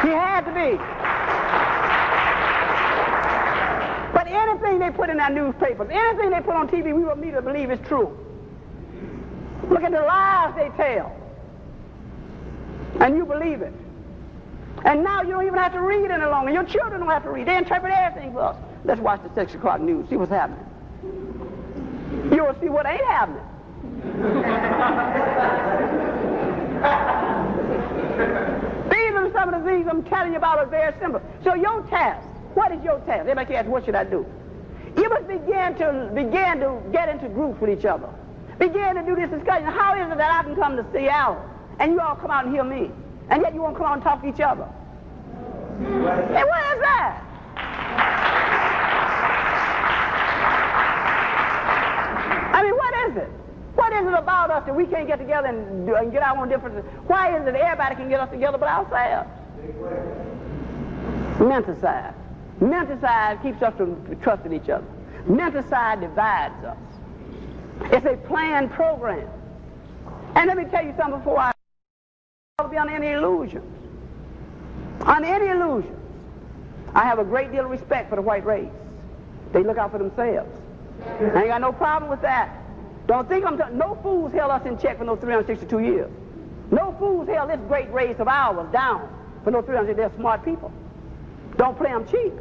He had to be. But anything they put in our newspapers, anything they put on TV, we want me to believe is true. Look at the lies they tell. And you believe it. And now you don't even have to read any longer. Your children don't have to read. They interpret everything for us. Let's watch the 6 o'clock news. See what's happening. You will see what ain't happening. These are some of the things I'm telling you about are very simple. So your task, what is your task? Everybody asks, what should I do? You must begin to get into groups with each other. Begin to do this discussion. How is it that I can come to Seattle and you all come out and hear me, and yet you won't come out and talk to each other? Hey, what is that? I mean, what is it? What is it about us that we can't get together and get our own differences? Why is it that everybody can get us together but ourselves? Mentacide. Mentacide keeps us from trusting each other. Mentacide divides us. It's a planned program. And let me tell you something before I be under any illusions. Under any illusions. I have a great deal of respect for the white race. They look out for themselves. I ain't got no problem with that. Don't think no fools held us in check for no 362 years. No fools held this great race of ours down for no 300 years. They're smart people. Don't play them cheap.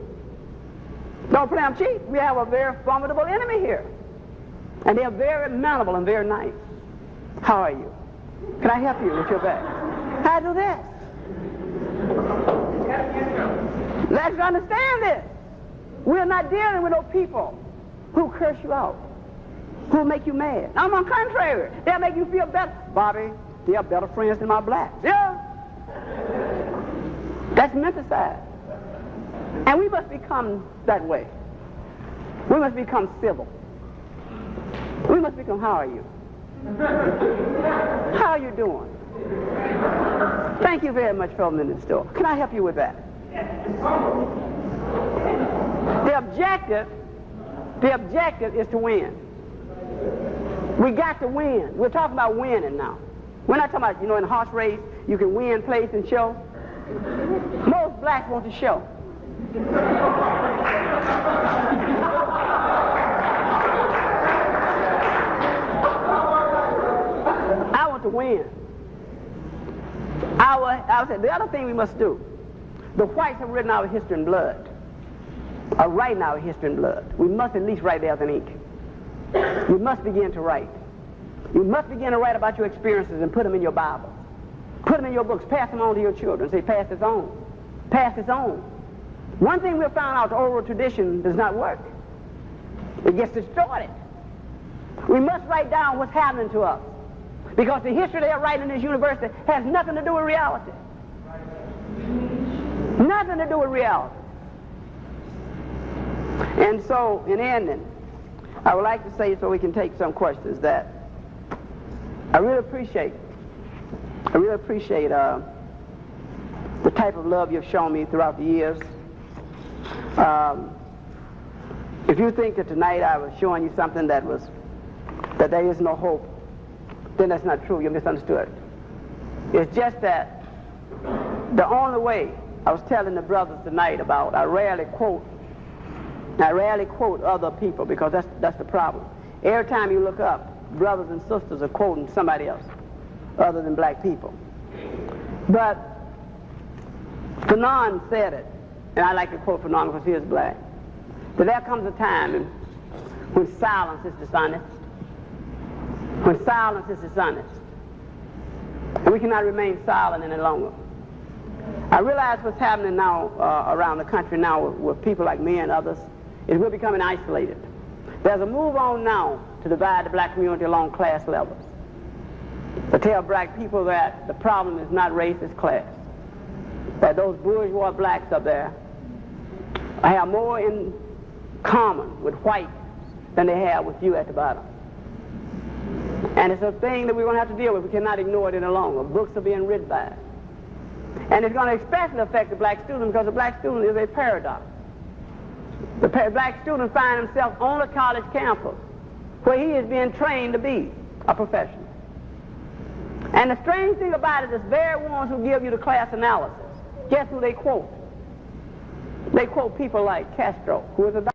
Don't play them cheap. We have a very formidable enemy here. And they're very amenable and very nice. How are you? Can I help you with your bag? How do this? Let's understand this. We're not dealing with no people who curse you out, who make you mad. On the contrary, they'll make you feel better. Bobby, they are better friends than my blacks. Yeah. That's Mentacide. And we must become that way. We must become civil. We must become, how are you? How are you doing? Thank you very much for opening this door. Can I help you with that? The objective is to win. We got to win. We're talking about winning now. We're not talking about, in a horse race, you can win, place, and show. Most blacks want to show. I want to win. I would say the other thing we must do, the whites have written our history in blood. Are writing our history in blood. We must at least write theirs in ink. You must begin to write. You must begin to write about your experiences and put them in your Bible. Put them in your books. Pass them on to your children. Say, pass this on. Pass this on. One thing we've found out, the oral tradition does not work. It gets distorted. We must write down what's happening to us. Because the history they're writing in this university has nothing to do with reality. Nothing to do with reality. And so, in ending, I would like to say, so we can take some questions, that I really appreciate the type of love you've shown me throughout the years. If you think that tonight I was showing you something that there is no hope, then that's not true. You misunderstood. It's just that the only way, I was telling the brothers tonight about, I rarely quote other people, because that's the problem. Every time you look up, brothers and sisters are quoting somebody else other than black people. But Fanon said it, and I like to quote Fanon because he is black, that there comes a time when silence is dishonest. When silence is dishonest. And we cannot remain silent any longer. I realize what's happening now around the country now with people like me and others is we're becoming isolated. There's a move on now to divide the black community along class levels. To tell black people that the problem is not race, it's class. That those bourgeois blacks up there have more in common with white than they have with you at the bottom. And it's a thing that we're going to have to deal with. We cannot ignore it any longer. Books are being written by it. And it's going to especially affect the black student, because the black student is a paradox. The black student finds himself on a college campus where he is being trained to be a professional. And the strange thing about it is, very ones who give you the class analysis guess who they quote? They quote people like Castro, who was a